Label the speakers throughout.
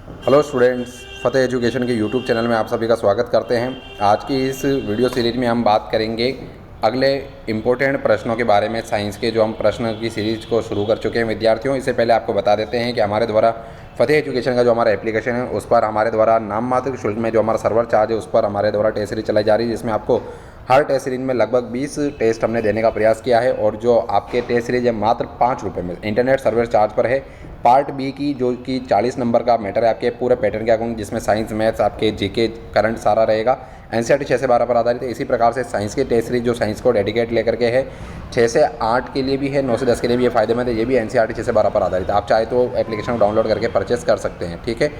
Speaker 1: Hello students, फतेह education के YouTube channel में आप सभी का स्वागत करते हैं। आज की इस वीडियो सीरीज में हम बात करेंगे अगले इम्पोर्टेंट प्रश्नों के बारे में। साइंस के जो हम प्रश्न की सीरीज को शुरू कर चुके हैं विद्यार्थियों, इससे पहले आपको बता देते हैं कि हमारे द्वारा फतेह एजुकेशन का जो हमारा एप्लीकेशन है उस पर हमारे द्वारा नाम मात्र शुल्क में जो हमारा सर्वर चार्ज है उस पर हमारे द्वारा टेस्ट सीरीज चलाई जा रही है, जिसमें आपको हर टेस्ट सीरीज में लगभग 20 टेस्ट हमने देने का प्रयास किया है। और जो आपके टेस्ट सीरीज है मात्र 5 रुपये में इंटरनेट सर्विस चार्ज पर है। पार्ट बी की जो कि 40 नंबर का मैटर है आपके पूरे पैटर्न के अकॉर्डिंग, जिसमें साइंस मैथ्स आपके जीके करंट सारा रहेगा। एनसीईआरटी 6 से 12 पर आधारित है। इसी प्रकार से साइंस की टेस्ट सीरीज जो साइंस को डेडिकेट लेकर के है 6 से 8 के लिए भी है, 9 से 10 के लिए भी ये फायदेमंद है। ये भी एनसीईआरटी 6 से 12 पर आधारित है। आप चाहे तो एप्लीकेशन को डाउनलोड करके परचेस कर सकते हैं। ठीक है,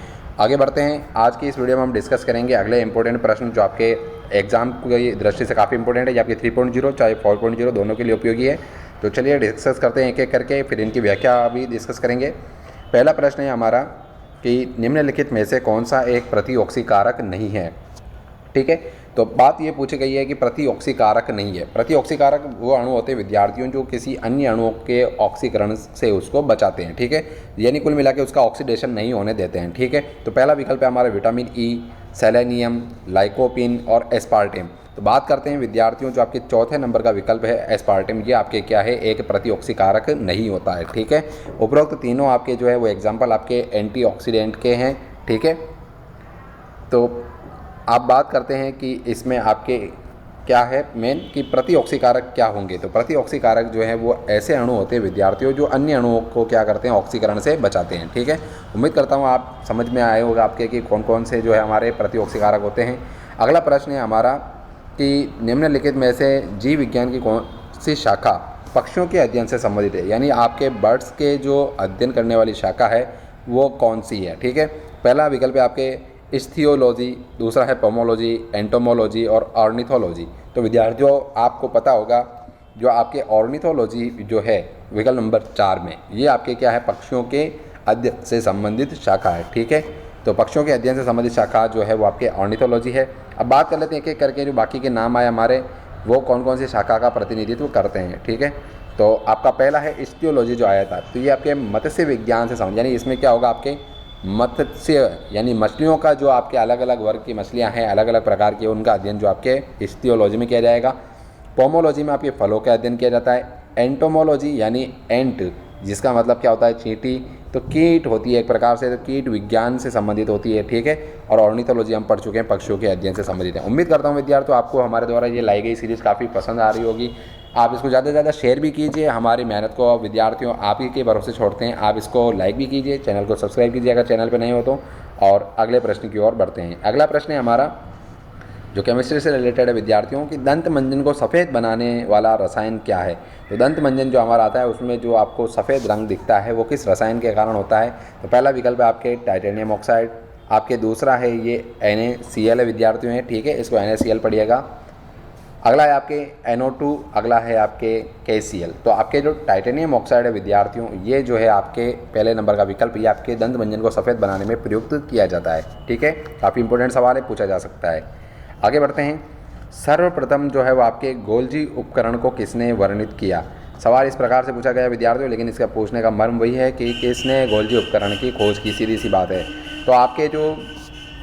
Speaker 1: आगे बढ़ते हैं। आज की इस वीडियो में हम डिस्कस करेंगे अगले इंपॉर्टेंट प्रश्न जो आपके एग्जाम की दृष्टि से काफ़ी इंपॉर्टेंट है। ये आपके 3.0 चाहे 4.0 दोनों के लिए उपयोगी है। तो चलिए डिस्कस करते हैं एक एक करके, फिर इनकी व्याख्या भी डिस्कस करेंगे। पहला प्रश्न है हमारा कि निम्नलिखित में से कौन सा एक प्रतिऑक्सीकारक नहीं है। ठीक है, तो बात ये पूछी गई है कि प्रतिऑक्सीकारक नहीं है। प्रतिऑक्सीकारक वो अणु होते हैं विद्यार्थियों जो किसी अन्य अणुओं के ऑक्सीकरण से उसको बचाते हैं। ठीक है, यानी कुल मिला के उसका ऑक्सीडेशन नहीं होने देते हैं। ठीक है, तो पहला विकल्प है हमारा विटामिन ई, सेलेनियम, लाइकोपिन और एस्पार्टेम। तो बात करते हैं विद्यार्थियों, जो आपके चौथे नंबर का विकल्प है एस्पार्टेम, ये आपके क्या है, एक प्रतिऑक्सीकारक नहीं होता है। ठीक है, उपरोक्त तीनों आपके जो है वो एग्जाम्पल आपके एंटीऑक्सीडेंट के हैं। ठीक है, तो आप बात करते हैं कि इसमें आपके क्या है मेन कि प्रतिऑक्सीकारक क्या होंगे। तो प्रतिऑक्सीकारक जो है वो ऐसे अणु होते हैं विद्यार्थियों जो अन्य अणुओं को क्या करते हैं, ऑक्सीकरण से बचाते हैं। ठीक है, उम्मीद करता हूँ आप समझ में आए होगा आपके कि कौन कौन से जो है हमारे प्रतिऑक्सीकारक होते हैं। अगला प्रश्न है हमारा कि निम्नलिखित में से जीव विज्ञान की कौन सी शाखा पक्षियों के अध्ययन से संबंधित है, यानी आपके बर्ड्स के जो अध्ययन करने वाली शाखा है वो कौन सी है। ठीक है, पहला विकल्प है आपके इस्थियोलॉजी, दूसरा है पोमोलॉजी, एंटोमोलॉजी और ऑर्निथोलॉजी। तो विद्यार्थियों आपको पता होगा जो आपके ऑर्निथोलॉजी जो है विकल्प नंबर 4 में, ये आपके क्या है, पक्षियों के अध्ययन से संबंधित शाखा है। ठीक है, तो पक्षियों के अध्ययन से संबंधित शाखा जो है वो आपके ऑर्निथोलॉजी है। अब बात कर लेते हैं एक एक करके, जो बाकी के नाम आए हमारे वो कौन कौन सी शाखा का प्रतिनिधित्व करते हैं। ठीक है, तो आपका पहला है इस्थियोलॉजी जो आया था, तो ये आपके मत्स्य विज्ञान से संबंधित, यानी इसमें क्या होगा, आपके मत्स्य यानी मछलियों का जो आपके अलग अलग वर्ग की मछलियां हैं, अलग अलग प्रकार की, उनका अध्ययन जो आपके इस्थियोलॉजी में किया जाएगा। पोमोलॉजी में आपके फलों का अध्ययन किया जाता है। एंटोमोलॉजी यानी एंट, जिसका मतलब क्या होता है, चींटी, तो कीट होती है एक प्रकार से, तो कीट विज्ञान से संबंधित होती है। ठीक है, और ऑर्निथोलॉजी हम पढ़ चुके हैं, पक्षियों के अध्ययन से संबंधित है। उम्मीद करता हूँ विद्यार्थियों आपको हमारे द्वारा ये लाई गई सीरीज़ काफ़ी पसंद आ रही होगी। आप इसको ज़्यादा से ज़्यादा शेयर भी कीजिए, हमारी मेहनत को विद्यार्थियों आप ही के भरोसे छोड़ते हैं। आप इसको लाइक भी कीजिए, चैनल को सब्सक्राइब कीजिए अगर चैनल पर नहीं हो तो। और अगले प्रश्न की ओर बढ़ते हैं। अगला प्रश्न है हमारा जो केमिस्ट्री से रिलेटेड है विद्यार्थियों की, दंत मंजन को सफ़ेद बनाने वाला रसायन क्या है। तो दंत मंजन जो हमारा आता है उसमें जो आपको सफ़ेद रंग दिखता है वो किस रसायन के कारण होता है। तो पहला विकल्प है आपके टाइटेनियम ऑक्साइड, आपके दूसरा है ये NaCl है विद्यार्थियों है। ठीक है, इसको NaCl पढ़िएगा। अगला है आपके NO2, अगला है आपके KCl। तो आपके जो टाइटेनियम ऑक्साइड है विद्यार्थियों, ये जो है आपके पहले नंबर का विकल्प, ये आपके दंत मंजन को सफ़ेद बनाने में प्रयुक्त किया जाता है। ठीक है, काफ़ी इंपॉर्टेंट सवाल है, पूछा जा सकता है। आगे बढ़ते हैं। सर्वप्रथम जो है वो आपके गोल्जी उपकरण को किसने वर्णित किया। सवाल इस प्रकार से पूछा गया विद्यार्थियों, लेकिन इसका पूछने का मर्म वही है कि किसने गोल्जी उपकरण की खोज की, सीधी सी बात है। तो आपके जो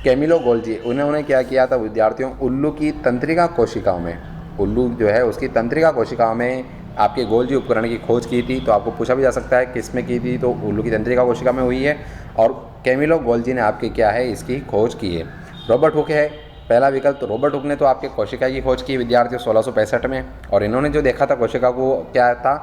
Speaker 1: कैमिलो गोल्जी, उन्होंने क्या किया था विद्यार्थियों, उल्लू की तंत्रिका कोशिकाओं में, उल्लू जो है उसकी तंत्रिका कोशिकाओं में आपके गोल्जी उपकरण की खोज की थी। तो आपको पूछा भी जा सकता है किस में की थी, तो उल्लू की तंत्रिका कोशिका में हुई है। और कैमिलो गोल्जी ने आपके क्या है, इसकी खोज की है। रॉबर्ट हुक है पहला विकल्प। तो रॉबर्ट हुक ने तो आपके कोशिका की खोज की विद्यार्थियों 1665 में, और इन्होंने जो देखा था कोशिका को, क्या था,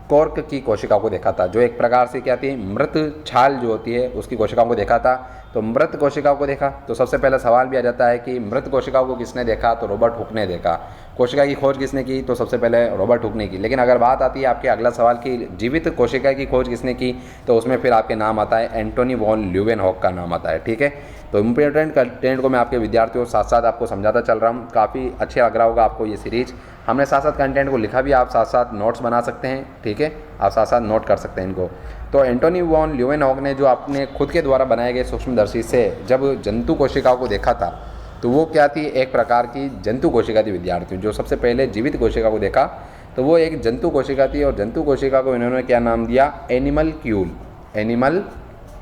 Speaker 1: कॉर्क की कोशिका को देखा था, जो एक प्रकार से क्या थी, मृत छाल जो होती है उसकी कोशिकाओं को देखा था। तो मृत कोशिकाओं को देखा, तो सबसे पहला सवाल भी आ जाता है कि मृत कोशिकाओं को किसने देखा। तो रॉबर्ट हुक ने देखा। कोशिका की खोज किसने की, तो सबसे पहले रॉबर्ट हुक ने की। लेकिन अगर बात आती है आपके अगला सवाल की जीवित कोशिका की खोज किसने की, तो उसमें फिर आपके नाम आता है एंटोनी वॉन ल्यूवेनहॉक का नाम आता है। ठीक है, तो इम्पोर्टेंट कंटेंट को मैं आपके विद्यार्थियों साथ साथ आपको समझाता चल रहा हूँ। काफ़ी अच्छा लग रहा होगा आपको ये सीरीज। हमने साथ साथ कंटेंट को लिखा भी, आप साथ साथ नोट्स बना सकते हैं। ठीक है, आप साथ साथ नोट कर सकते हैं इनको। तो एंटोनी वॉन ल्यूवेनहॉक ने जो अपने खुद के द्वारा बनाए गए सूक्ष्मदर्शी से जब जंतु कोशिकाओं को देखा था, तो वो क्या थी, एक प्रकार की जंतु कोशिका थी विद्यार्थियों। जो सबसे पहले जीवित कोशिका को देखा तो वो एक जंतु कोशिका थी, और जंतु कोशिका को इन्होंने क्या नाम दिया, एनिमल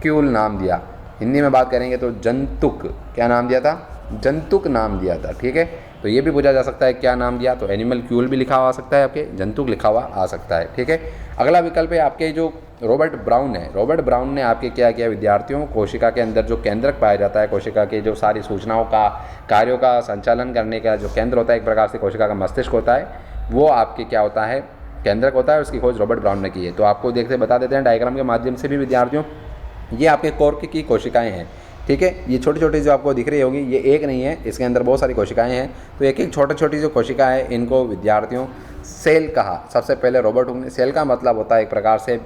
Speaker 1: क्यूल नाम दिया। हिंदी में बात करेंगे तो जंतुक, क्या नाम दिया था, जंतुक नाम दिया था। ठीक है, तो ये भी पूछा जा सकता है क्या नाम दिया, तो एनिमल्क्यूल भी लिखा हुआ आ सकता है, आपके जंतुक लिखा हुआ आ सकता है। ठीक है, अगला विकल्प है आपके जो रॉबर्ट ब्राउन है। रॉबर्ट ब्राउन ने आपके क्या किया, विद्यार्थियों कोशिका के अंदर जो केंद्रक पाया जाता है, कोशिका के जो सारी सूचनाओं का कार्यों का संचालन करने का जो केंद्र होता है, एक प्रकार से कोशिका का मस्तिष्क होता है, वो आपके क्या होता है, केंद्रक होता है। उसकी खोज रॉबर्ट ब्राउन ने की है। तो आपको देखते बता देते हैं डायग्राम के माध्यम से भी विद्यार्थियों, ये आपके कोर्क की कोशिकाएं हैं। ठीक है, ये छोटी छोटी जो आपको दिख रही होगी, ये एक नहीं है, इसके अंदर बहुत सारी कोशिकाएं हैं। तो एक एक छोटी छोटी जो कोशिका है, इनको विद्यार्थियों सेल कहा। सबसे पहले रॉबर्ट हुक ने, सेल का मतलब होता है एक प्रकार से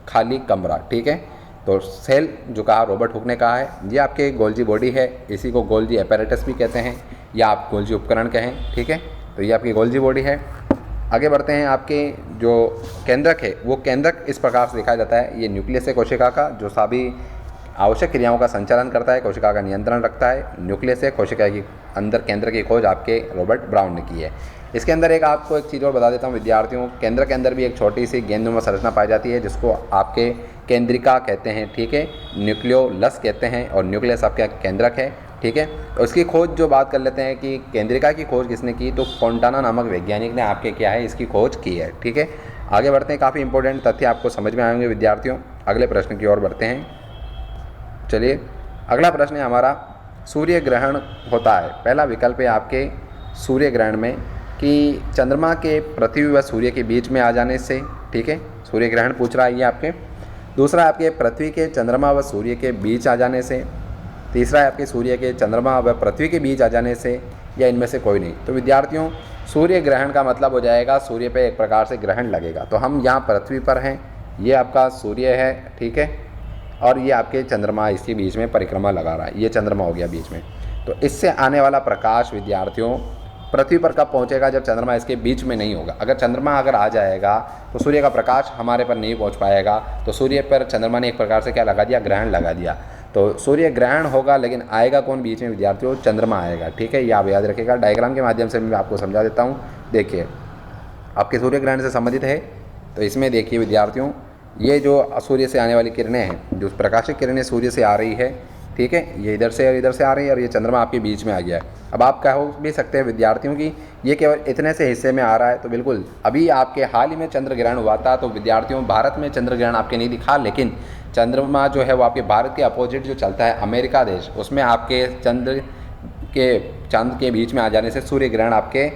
Speaker 1: खाली कमरा। ठीक है, तो सेल जो कहा रॉबर्ट हुक ने कहा है। ये आपके गोल्जी बॉडी है, इसी को गोल्जी एपेरेटस भी कहते हैं, या आप गोल्जी उपकरण कहें। ठीक है, तो ये आपकी गोल्जी बॉडी है। आगे बढ़ते हैं, आपके जो केंद्रक है, वो केंद्रक इस प्रकार से दिखाया जाता है। ये न्यूक्लियस है कोशिका का, जो सभी आवश्यक क्रियाओं का संचालन करता है, कोशिका का नियंत्रण रखता है। न्यूक्लियस है कोशिका की अंदर, केंद्र की खोज आपके रॉबर्ट ब्राउन ने की है। इसके अंदर एक आपको एक चीज़ और बता देता हूँ विद्यार्थियों, केंद्र के अंदर भी एक छोटी सी गेंदनुमा संरचना पाई जाती है, जिसको आपके केंद्रिका कहते हैं। ठीक है, न्यूक्लियोलस कहते हैं, और न्यूक्लियस आपका केंद्रक है। ठीक है, तो इसकी खोज जो बात कर लेते हैं कि केंद्रिका की खोज किसने की, तो फोंटाना नामक वैज्ञानिक ने आपके क्या है, इसकी खोज की है। ठीक है, आगे बढ़ते हैं, काफ़ी इंपॉर्टेंट तथ्य आपको समझ में आएंगे विद्यार्थियों। अगले प्रश्न की ओर बढ़ते हैं। चलिए, अगला प्रश्न है हमारा, सूर्य ग्रहण होता है। पहला विकल्प है आपके सूर्य ग्रहण में कि चंद्रमा के पृथ्वी व सूर्य के बीच में आ जाने से। ठीक है, सूर्य ग्रहण पूछ रहा है ये आपके। दूसरा है आपके पृथ्वी के चंद्रमा व सूर्य के बीच आ जाने से। तीसरा है आपके सूर्य के चंद्रमा व पृथ्वी के बीच आ जाने से, या इनमें से कोई नहीं। तो विद्यार्थियों, सूर्य ग्रहण का मतलब हो जाएगा सूर्य पे एक प्रकार से ग्रहण लगेगा। तो हम यहाँ पृथ्वी पर हैं, ये आपका सूर्य है। ठीक है, और ये आपके चंद्रमा इसके बीच में परिक्रमा लगा रहा है, ये चंद्रमा हो गया बीच में। तो इससे आने वाला प्रकाश विद्यार्थियों पृथ्वी पर कब पहुंचेगा, जब चंद्रमा इसके बीच में नहीं होगा। अगर चंद्रमा अगर आ जाएगा तो सूर्य का प्रकाश हमारे पर नहीं पहुंच पाएगा। तो सूर्य पर चंद्रमा ने एक प्रकार से क्या लगा दिया, ग्रहण लगा दिया। तो सूर्य ग्रहण होगा, लेकिन आएगा कौन बीच में विद्यार्थियों, चंद्रमा आएगा। ठीक है, ये आप याद रखिएगा। डायग्राम के माध्यम से मैं आपको समझा देता हूँ। देखिए, आपके सूर्य ग्रहण से संबंधित है, तो इसमें देखिए विद्यार्थियों, ये जो सूर्य से आने वाली किरणें हैं, जो प्रकाशिक किरणें सूर्य से आ रही है, ठीक है, ये इधर से और इधर से आ रही है, और ये चंद्रमा आपके बीच में आ गया है। अब आप कहो भी सकते हैं विद्यार्थियों की ये केवल इतने से हिस्से में आ रहा है, तो बिल्कुल अभी आपके हाल ही में चंद्र ग्रहण हुआ था। तो विद्यार्थियों, भारत में चंद्र ग्रहण आपके नहीं दिखा, लेकिन चंद्रमा जो है वो आपके भारत के अपोजिट जो चलता है अमेरिका देश, उसमें आपके चांद के बीच में आ जाने से सूर्य ग्रहण आपके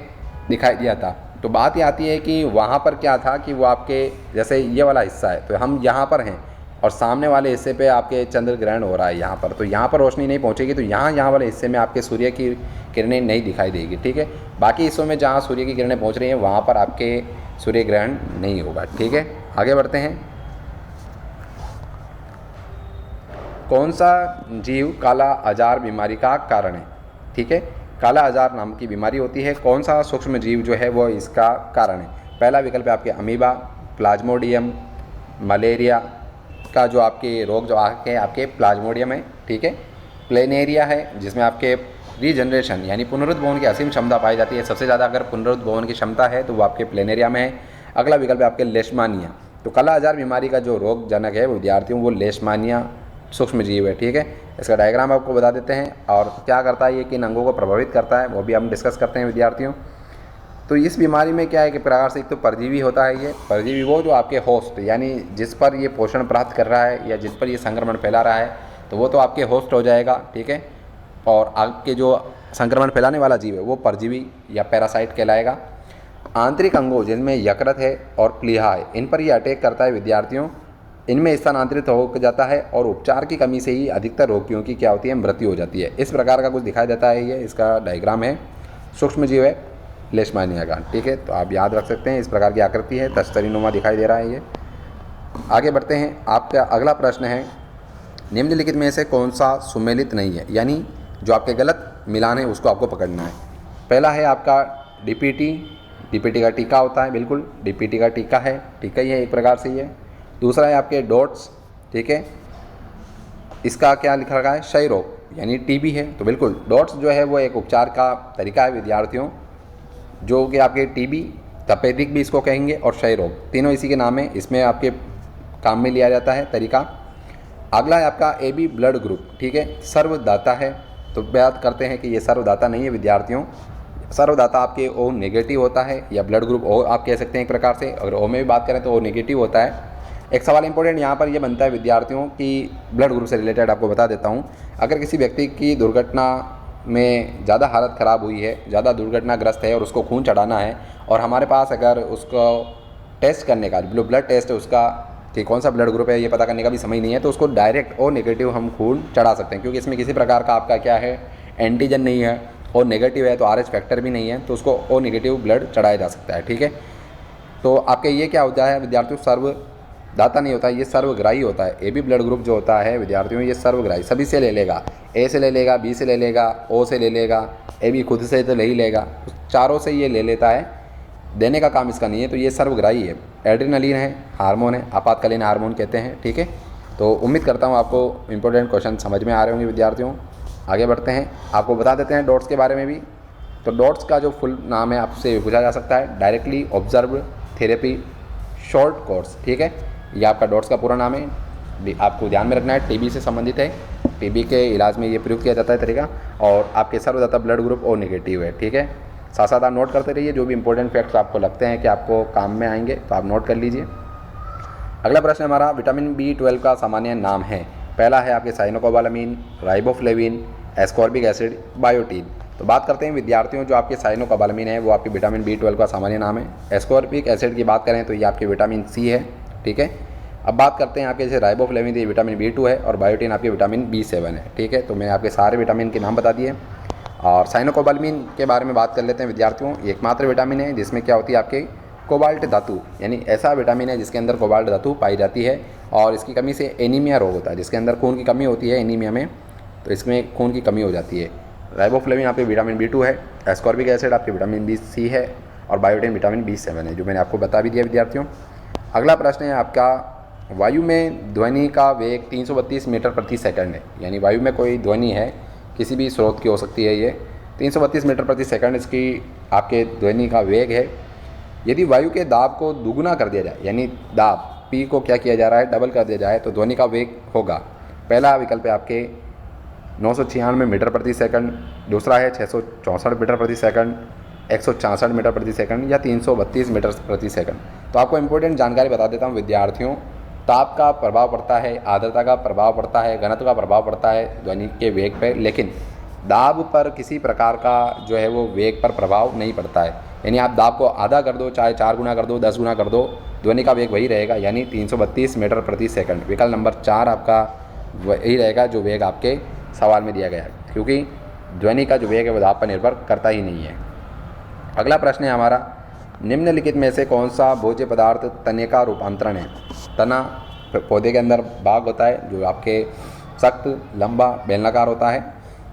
Speaker 1: दिखाई दिया था। तो बात ये आती है कि वहाँ पर क्या था कि वो आपके जैसे ये वाला हिस्सा है, तो हम यहाँ पर हैं और सामने वाले हिस्से पे आपके चंद्र ग्रहण हो रहा है यहाँ पर, तो यहाँ पर रोशनी नहीं पहुँचेगी, तो यहाँ वाले हिस्से में आपके सूर्य की किरणें नहीं दिखाई देगी। ठीक है, बाकी हिस्सों में जहाँ सूर्य की किरणें पहुँच रही हैं वहाँ पर आपके सूर्य ग्रहण नहीं होगा। ठीक है, आगे बढ़ते हैं। कौन सा जीव काला आजार बीमारी का कारण है? ठीक है, काला आजार नाम की बीमारी होती है। कौन सा सूक्ष्म जीव जो है वो इसका कारण है? पहला विकल्प है आपके अमीबा, प्लाज्मोडियम, मलेरिया का जो आपके रोग जो आके आपके प्लाज्मोडियम है। ठीक है, प्लेनेरिया है जिसमें आपके रीजनरेशन यानी पुनरुद्भवन की असीम क्षमता पाई जाती है। सबसे ज़्यादा अगर पुनरुद्भवन की क्षमता है तो वो आपके प्लेनेरिया में है। अगला विकल्प है आपके लेशमानिया। तो काला आजार बीमारी का जो रोग जनक है विद्यार्थियों वो लेशमानिया सूक्ष्म जीव है। ठीक है, इसका डायग्राम आपको बता देते हैं और क्या करता है ये, किन अंगों को प्रभावित करता है वो भी हम डिस्कस करते हैं विद्यार्थियों। तो इस बीमारी में क्या है कि प्रकार से एक तो परजीवी होता है। ये परजीवी वो जो आपके होस्ट यानी जिस पर ये पोषण प्राप्त कर रहा है या जिस पर ये संक्रमण फैला रहा है तो वो तो आपके होस्ट हो जाएगा। ठीक है, और आपके जो संक्रमण फैलाने वाला जीव है वो परजीवी या पैरासाइट कहलाएगा। आंतरिक अंगों जिनमें यकृत है और प्लीहा है, इन पर ये अटैक करता है विद्यार्थियों। इनमें स्थानांतरित हो जाता है और उपचार की कमी से ही अधिकतर रोगियों की क्या होती है, मृत्यु हो जाती है। इस प्रकार का कुछ दिखाया जाता है। ये इसका डायग्राम है, सूक्ष्म जीव है लेशमानिया का। ठीक है, तो आप याद रख सकते हैं, इस प्रकार की आकृति है, तस्तरीनुमा दिखाई दे रहा है ये। आगे बढ़ते हैं, आपका अगला प्रश्न है निम्नलिखित में से कौन सा सुमेलित नहीं है, यानी जो आपके गलत मिलान है उसको आपको पकड़ना है। पहला है आपका डीपीटी का टीका होता है, बिल्कुल डीपीटी का टीका है, टीका ही है एक प्रकार से ये। दूसरा है आपके डॉट्स। ठीक है, इसका क्या लिखा रखा है, क्षय रोग यानी टीबी है, तो बिल्कुल डॉट्स जो है वो एक उपचार का तरीका है विद्यार्थियों, जो कि आपके टीबी तपेदिक भी इसको कहेंगे और क्षय रोग, तीनों इसी के नाम है। इसमें आपके काम में लिया जाता है तरीका। अगला है आपका AB ब्लड ग्रुप, ठीक है, सर्वदाता है। तो बात करते हैं कि ये सर्वदाता नहीं है विद्यार्थियों। सर्वदाता आपके O नेगेटिव होता है या ब्लड ग्रुप O आप कह सकते हैं एक प्रकार से। अगर O में भी बात करें तो O नेगेटिव होता है। एक सवाल इंपॉर्टेंट यहाँ पर ये बनता है विद्यार्थियों कि ब्लड ग्रुप से रिलेटेड आपको बता देता हूँ। अगर किसी व्यक्ति की दुर्घटना में ज़्यादा हालत ख़राब हुई है, ज़्यादा दुर्घटनाग्रस्त है और उसको खून चढ़ाना है, और हमारे पास अगर उसको टेस्ट करने का जो ब्लड टेस्ट है उसका कि कौन सा ब्लड ग्रुप है ये पता करने का भी समय नहीं है, तो उसको डायरेक्ट O नेगेटिव हम खून चढ़ा सकते हैं, क्योंकि इसमें किसी प्रकार का आपका क्या है, एंटीजन नहीं है। O नेगेटिव है तो RH फैक्टर भी नहीं है, तो उसको O नेगेटिव ब्लड चढ़ाया जा सकता है, ठीक है। तो आपके ये क्या होता है विद्यार्थियों, सर्वदाता नहीं होता है, ये सर्वग्राही होता है। AB ब्लड ग्रुप जो होता है विद्यार्थियों ये सर्वग्राही सभी से ले लेगा, A से ले लेगा, B से ले लेगा, O से ले लेगा, AB खुद से तो ले ही लेगा, चारों से ये ले लेता है, देने का काम इसका नहीं है, तो ये सर्वग्राही है। एड्रेनलिन है, हार्मोन है, आपातकालीन हार्मोन कहते हैं, ठीक है। तो उम्मीद करता हूँ आपको इंपॉर्टेंट क्वेश्चन समझ में आ रहे होंगे विद्यार्थियों। आगे बढ़ते हैं, आपको बता देते हैं डॉट्स के बारे में भी। तो डॉट्स का जो फुल नाम है आपसे पूछा जा सकता है, directly observe therapy short course, ठीक है। ये आपका डॉट्स का पूरा नाम है। आपको ध्यान में रखना है TB से संबंधित है, TB के इलाज में ये प्रयोग किया जाता है तरीका। और आपके सर्वदाता ब्लड ग्रुप O नेगेटिव है, ठीक है। साथ साथ आप नोट करते रहिए, जो भी इंपॉर्टेंट फैक्ट्स आपको लगते हैं कि आपको काम में आएंगे तो आप नोट कर लीजिए। अगला प्रश्न हमारा विटामिन B12 का सामान्य नाम है। पहला है आपके साइनोकोबालामीन, राइबोफ्लेविन, एस्कॉर्बिक एसिड, बायोटीन। तो बात करते हैं विद्यार्थियों, जो आपके साइनोकोबालामीन है वो आपके विटामिन B12 का सामान्य नाम है। एस्कॉर्बिक एसिड की बात करें तो ये आपके विटामिन C है, ठीक है। अब बात करते हैं आपके जैसे राइबोफ्लेविन, ये विटामिन B2 है, और बायोटीन आपके विटामिन B7 है, ठीक है। तो मैंने आपके सारे विटामिन के नाम बता दिए। और साइनोकोबालामीन के बारे में बात कर लेते हैं विद्यार्थियों। ये एकमात्र विटामिन है जिसमें क्या होती है आपके कोबाल्ट धातु, यानी ऐसा विटामिन है जिसके अंदर कोबाल्ट धातु पाई जाती है, और इसकी कमी से एनीमिया रोग होता है, जिसके अंदर खून की कमी होती है एनीमिया में, तो इसमें खून की कमी हो जाती है। राइबोफ्लेविन आपके विटामिन B2 है, एस्कॉर्बिक एसिड आपके विटामिन BC है, और बायोटीन विटामिन B7 है, जो मैंने आपको बता भी दिया विद्यार्थियों। अगला प्रश्न है आपका, वायु में ध्वनि का वेग 332 मीटर प्रति सेकंड है। यानी वायु में कोई ध्वनि है, किसी भी स्रोत की हो सकती है, ये 332 मीटर प्रति सेकंड इसकी आपके ध्वनि का वेग है। यदि वायु के दाब को दुगुना कर दिया जाए, यानी दाब P को क्या किया जा रहा है, डबल कर दिया जाए, तो ध्वनि का वेग होगा। पहला विकल्प है आपके 996 मीटर प्रति सेकंड, दूसरा है 664 मीटर प्रति सेकंड, 166 मीटर प्रति सेकंड, या 332 मीटर प्रति सेकंड। तो आपको इंपॉर्टेंट जानकारी बता देता हूँ विद्यार्थियों। ताप का प्रभाव पड़ता है, आर्द्रता का प्रभाव पड़ता है, घनत्व का प्रभाव पड़ता है ध्वनि के वेग पर, लेकिन दाब पर किसी प्रकार का जो है वो वेग पर प्रभाव नहीं पड़ता है। यानी आप दाब को आधा कर दो, चाहे 4 गुना कर दो, 10 गुना कर दो, ध्वनि का वेग वही रहेगा, यानी 332 मीटर प्रति सेकंड। विकल्प नंबर 4 आपका वही रहेगा जो वेग आपके सवाल में दिया गया है, क्योंकि ध्वनि का जो वेग है वो दाब पर निर्भर करता ही नहीं है। अगला प्रश्न है हमारा, निम्नलिखित में से कौन सा भोज्य पदार्थ तने का रूपांतरण है। तना पौधे के अंदर भाग होता है जो आपके सख्त, लंबा, बेलनाकार होता है।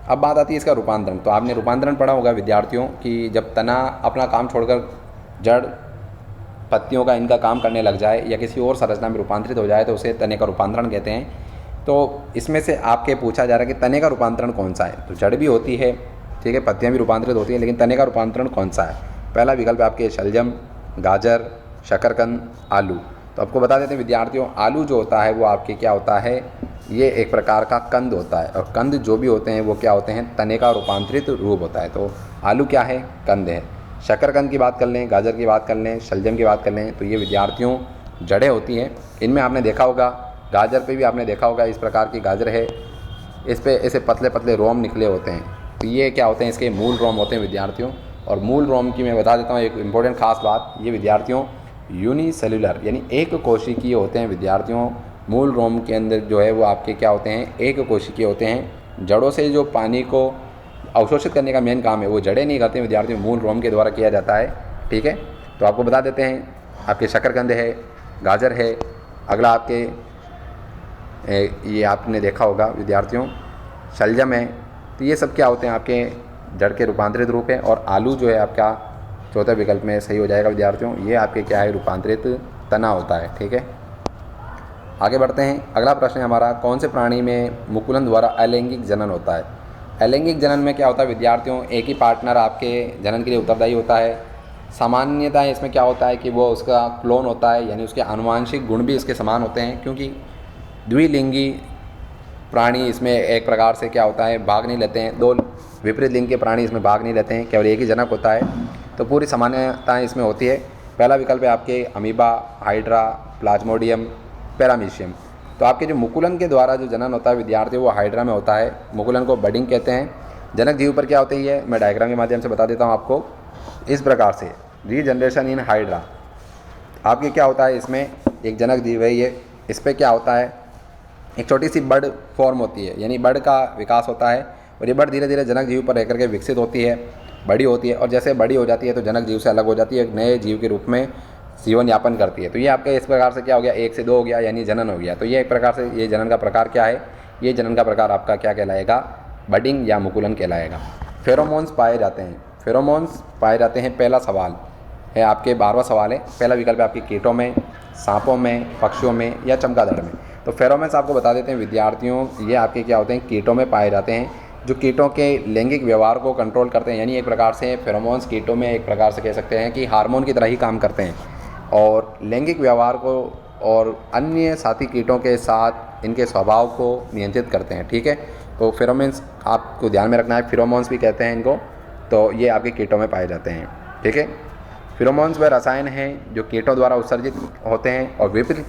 Speaker 1: अब बात आती है इसका रूपांतरण। तो आपने रूपांतरण पढ़ा होगा विद्यार्थियों कि जब तना अपना काम छोड़कर जड़, पत्तियों का, इनका काम करने लग जाए या किसी और संरचना में रूपांतरित हो जाए तो उसे तने का रूपांतरण कहते हैं। तो इसमें से आपके पूछा जा रहा है कि तने का रूपांतरण कौन सा है। तो जड़ भी होती है, ठीक है, पत्तियाँ भी रूपांतरित होती हैं, लेकिन तने का रूपांतरण कौन सा है। पहला विकल्प आपके शलजम, गाजर, शकरकंद, आलू। तो आपको बता देते हैं विद्यार्थियों, आलू जो होता है वो आपके क्या होता है, ये एक प्रकार का कंद होता है, और कंद जो भी होते हैं वो क्या होते हैं, तने का रूपांतरित रूप होता है। तो आलू क्या है, कंद है। शकरकंद की बात कर लें, गाजर की बात कर लें, शलजम की बात कर लें, तो ये विद्यार्थियों जड़ें होती हैं। इनमें आपने देखा होगा, गाजर पे भी आपने देखा होगा इस प्रकार की गाजर है, इस पे ऐसे पतले पतले रोम निकले होते हैं। तो ये क्या होते हैं, इसके मूल रोम होते हैं विद्यार्थियों। और मूल रोम की मैं बता देता हूँ एक इम्पोर्टेंट खास बात, ये विद्यार्थियों यूनिसेलुलर यानी एक कोशिकीय होते हैं विद्यार्थियों। मूल रोम के अंदर जो है वो आपके क्या होते हैं, एक कोशिकीय होते हैं। जड़ों से जो पानी को अवशोषित करने का मेन काम है वो जड़ें नहीं करते विद्यार्थियों, मूल रोम के द्वारा किया जाता है, ठीक है। तो आपको बता देते हैं, आपके शकरकंद है, गाजर है। अगला आपके ये आपने देखा होगा विद्यार्थियों, शलजम है। तो ये सब क्या होते हैं, आपके जड़ के रूपांतरित रूप है। और आलू जो है आपका चौथे विकल्प में सही हो जाएगा विद्यार्थियों, ये आपके क्या है, रूपांतरित तना होता है, ठीक है। आगे बढ़ते हैं। अगला प्रश्न है हमारा, कौन से प्राणी में मुकुलन द्वारा अलैंगिक जनन होता है। अलैंगिक जनन में क्या होता है विद्यार्थियों, एक ही पार्टनर आपके जनन के लिए उत्तरदायी होता है। सामान्यतः इसमें क्या होता है कि वो उसका क्लोन होता है, यानी उसके आनुवांशिक गुण भी उसके समान होते हैं, क्योंकि द्विलिंगी प्राणी इसमें एक प्रकार से क्या होता है, भाग नहीं लेते हैं। 2 विपरीत लिंग के प्राणी इसमें भाग नहीं लेते हैं, केवल एक ही जनक होता है। तो पूरी सामान्यताएँ इसमें होती है। पहला विकल्प है आपके अमीबा, हाइड्रा, प्लाज्मोडियम, पैरामीशियम। तो आपके जो मुकुलन के द्वारा जो जनन होता है विद्यार्थी, वो हाइड्रा में होता है। मुकुलन को बडिंग कहते हैं। जनक जीव पर क्या होती है, मैं डायग्राम के माध्यम से बता देता हूँ आपको। इस प्रकार से रीजनरेशन इन हाइड्रा, आपके क्या होता है, इसमें एक जनक जीव है ये, इस पर क्या होता है, एक छोटी सी बड फॉर्म होती है, यानी बड का विकास होता है। और ये बड धीरे धीरे जनक जीव पर रह करके विकसित होती है, बड़ी होती है, और जैसे बड़ी हो जाती है तो जनक जीव से अलग हो जाती है, एक नए जीव के रूप में जीवन यापन करती है। तो ये आपका इस प्रकार से क्या हो गया, 1 से 2 हो गया, यानी जनन हो गया। तो ये एक प्रकार से ये जनन का प्रकार क्या है, ये जनन का प्रकार आपका क्या कहलाएगा, बडिंग या मुकुलन कहलाएगा। फेरोमोन्स पाए जाते हैं, फेरोमोन्स पाए जाते हैं। पहला सवाल है आपके 12वां सवाल है। पहला विकल्प है आपके कीटों में, सांपों में, पक्षियों में या चमगादड़ में। तो फेरोमोन्स आपको बता देते हैं विद्यार्थियों, ये आपके क्या होते हैं, कीटों में पाए जाते हैं, जो कीटों के लैंगिक व्यवहार को कंट्रोल करते हैं। यानी एक प्रकार से फेरोमोन्स कीटों में एक प्रकार से कह सकते हैं कि हार्मोन की तरह ही काम करते हैं, और लैंगिक व्यवहार को और अन्य साथी कीटों के साथ इनके स्वभाव को नियंत्रित करते हैं। ठीक है, तो फेरोमोन्स आपको ध्यान में रखना है, फेरोमोन्स भी कहते हैं इनको। तो ये आपके कीटों में पाए जाते हैं। ठीक है, फेरोमोन्स वह रसायन हैं जो कीटों द्वारा उत्सर्जित होते हैं और विपरीत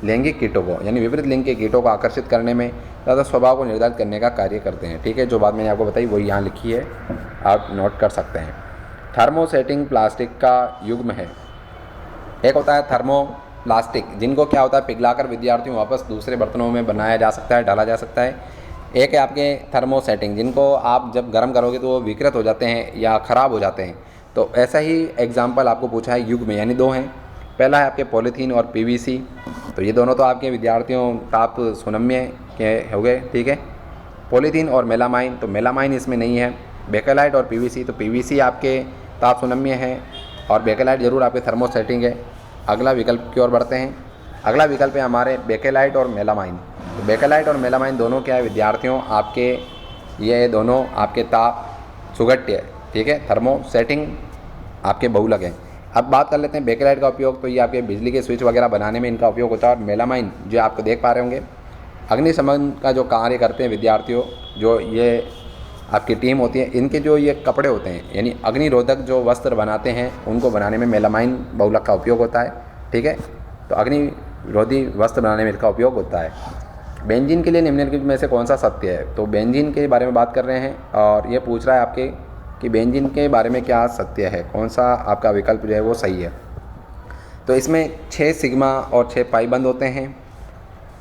Speaker 1: लैंगिक कीटों को, यानी विपरीत लिंग के कीटों को आकर्षित करने में ज़्यादा स्वभाव को निर्धारित करने का कार्य करते हैं। ठीक है, जो बात मैंने आपको बताई वही यहाँ लिखी है, आप नोट कर सकते हैं। थर्मोसेटिंग प्लास्टिक का युग्म है। एक होता है थर्मोप्लास्टिक, जिनको क्या होता है, पिघलाकर विद्यार्थियों वापस दूसरे बर्तनों में बनाया जा सकता है, डाला जा सकता है। एक है आपके थर्मोसेटिंग, जिनको आप जब गर्म करोगे तो वो विकृत हो जाते हैं या ख़राब हो जाते हैं। तो ऐसा ही एग्जाम्पल आपको पूछा है युग में, यानी 2 हैं। पहला है आपके पॉलीथीन और पीवीसी। तो ये दोनों तो आपके विद्यार्थियों ताप सुनम्य के हो गए। ठीक है, पॉलीथीन और मेलामाइन, तो मेलामाइन इसमें नहीं है। बेकेलाइट और पीवीसी, तो पीवीसी आपके ताप सुनम्य है और बेकेलाइट जरूर आपके थर्मोसेटिंग है। अगला विकल्प की ओर बढ़ते हैं। अगला विकल्प है हमारे बेकेलाइट और मेलामाइन। तो बेकेलाइट और मेलामाइन दोनों क्या है विद्यार्थियों, आपके ये दोनों आपके ताप सुगट्य, ठीक है, थर्मोसेटिंग आपके बहुलक हैं। अब बात कर लेते हैं बेकेलाइट का उपयोग। तो ये आपके बिजली के स्विच वगैरह बनाने में इनका उपयोग होता है। और मेलामाइन जो आपको देख पा रहे होंगे, अग्निशमन का जो कार्य करते हैं विद्यार्थियों, जो ये आपकी टीम होती है, इनके जो ये कपड़े होते हैं, यानी अग्निरोधक जो वस्त्र बनाते हैं, उनको बनाने में मेलामाइन बहुलक का उपयोग होता है। ठीक है, तो अग्निरोधी वस्त्र बनाने में इसका उपयोग होता है। बेंजीन के लिए निम्नलिखित में से कौन सा सत्य है। तो बेंजीन के बारे में बात कर रहे हैं और ये पूछ रहा है आपके कि बेंजीन के बारे में क्या सत्य है, कौन सा आपका विकल्प जो है वो सही है। तो इसमें 6 सिग्मा और 6 पाई बंद होते हैं।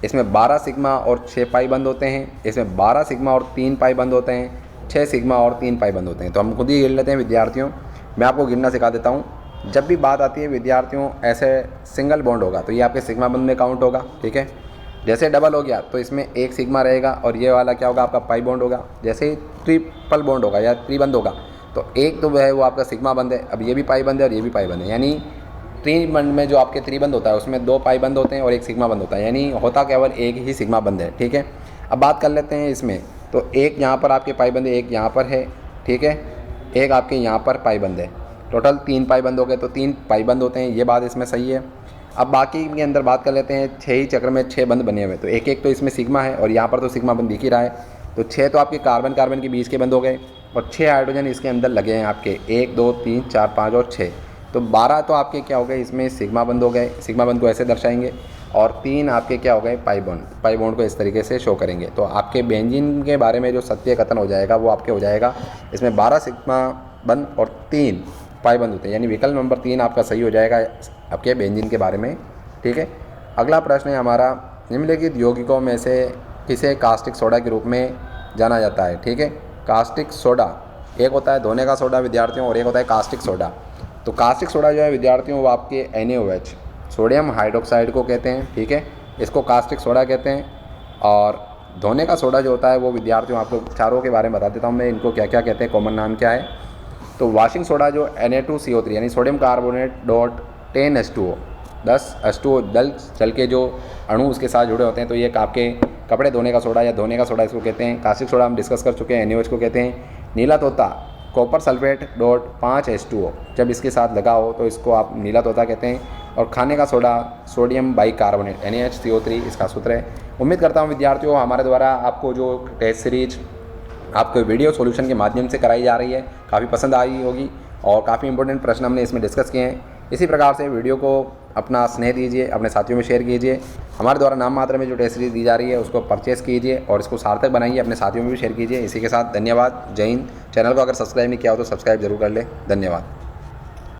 Speaker 1: इसमें 12 सिग्मा और 6 पाई बंद होते हैं। इसमें 12 सिग्मा और 3 पाई बंद होते हैं। 6 सिग्मा और 3 पाई बंद होते हैं। तो हम खुद ही गिन लेते हैं विद्यार्थियों, मैं आपको गिनना सिखा देता हूँ। जब भी बात आती है विद्यार्थियों ऐसे सिंगल बॉन्ड होगा तो ये आपके सिग्मा बंद में काउंट होगा। ठीक है, जैसे डबल हो गया तो इसमें 1 सिग्मा रहेगा और ये वाला क्या होगा, आपका पाई बॉन्ड होगा। जैसे ही ट्रिपल बॉन्ड होगा या त्रिबंध होगा तो एक तो है वो आपका सिग्मा बंद है, अब ये भी पाई बंद है और ये भी पाई बंद है। यानी त्रिबंध में जो आपके त्रिबंध होता है उसमें 2 पाई बंद होते हैं और 1 सिग्मा बंद होता है, यानी होता केवल एक ही सिग्मा बंद है। ठीक है, अब बात कर लेते हैं इसमें। तो एक यहाँ पर आपके पाई बंद है, एक यहाँ पर है। ठीक है, एक आपके यहाँ पर पाई बंद है। टोटल 3 पाई बंद हो गए, तो 3 पाई बंद होते हैं, ये बात इसमें सही है। अब बाकी के अंदर बात कर लेते हैं। 6 ही चक्र में 6 बंद बने हुए, तो एक एक तो इसमें सिग्मा है और यहाँ पर तो सिग्मा बंद दिख ही रहा है। तो 6 तो आपके कार्बन कार्बन के बीच के बंद हो गए और 6 हाइड्रोजन इसके अंदर लगे हैं आपके, 1 2 3 4 5 और 6, तो 12 तो आपके क्या हो गए, इसमें सिग्मा बंद हो गए। सिग्मा बंद को ऐसे दर्शाएंगे और 3 आपके क्या हो गए, पाई बॉन्ड। पाई बॉन्ड को इस तरीके से शो करेंगे। तो आपके बेंजीन के बारे में जो सत्य कथन हो जाएगा वो आपके हो जाएगा, इसमें 12 सिग्मा बंद और 3 पाई बंद होते हैं, यानी विकल्प नंबर 3 आपका सही हो जाएगा आपके बेंजीन के बारे में। ठीक है, अगला प्रश्न है हमारा, निम्नलिखित यौगिकों में से किसे कास्टिक सोडा के रूप में जाना जाता है। ठीक है, कास्टिक सोडा एक होता है धोने का सोडा विद्यार्थियों और एक होता है कास्टिक सोडा। तो कास्टिक सोडा जो है विद्यार्थियों वो आपके NaOH सोडियम हाइड्रोक्साइड को कहते हैं। ठीक है, इसको कास्टिक सोडा कहते हैं। और धोने का सोडा जो होता है वो विद्यार्थियों आपको चारों के बारे में बता देता हूँ मैं, इनको क्या क्या कहते हैं, कॉमन नाम क्या है। तो वॉशिंग सोडा जो Na2CO3 यानी sodium carbonate dot 10 H2O 10 H2O जल के जो अणु उसके साथ जुड़े होते हैं, तो ये आपके कपड़े धोने का सोडा या धोने का सोडा इसको कहते हैं। कास्टिक सोडा हम डिस्कस कर चुके हैं, NaOH को कहते हैं। नीला तोता कॉपर सल्फेट डॉट 5 H2O जब इसके साथ लगा हो तो इसको आप नीला तोता कहते हैं। और खाने का सोडा सोडियम बाइकार्बोनेट NaHCO3 इसका सूत्र है। उम्मीद करता हूँ विद्यार्थियों हमारे द्वारा आपको जो टेस्ट सीरीज आपको वीडियो सॉल्यूशन के माध्यम से कराई जा रही है काफ़ी पसंद आई होगी और काफ़ी इंपॉर्टेंट प्रश्न हमने इसमें डिस्कस किए हैं। इसी प्रकार से वीडियो को अपना स्नेह दीजिए, अपने साथियों में शेयर कीजिए। हमारे द्वारा नाम मात्र में जो टेस्ट सीरीज दी जा रही है उसको परचेस कीजिए और इसको सार्थक बनाइए, अपने साथियों में भी शेयर कीजिए। इसी के साथ धन्यवाद, जय हिंद। चैनल को अगर सब्सक्राइब नहीं किया हो तो सब्सक्राइब जरूर कर ले। धन्यवाद।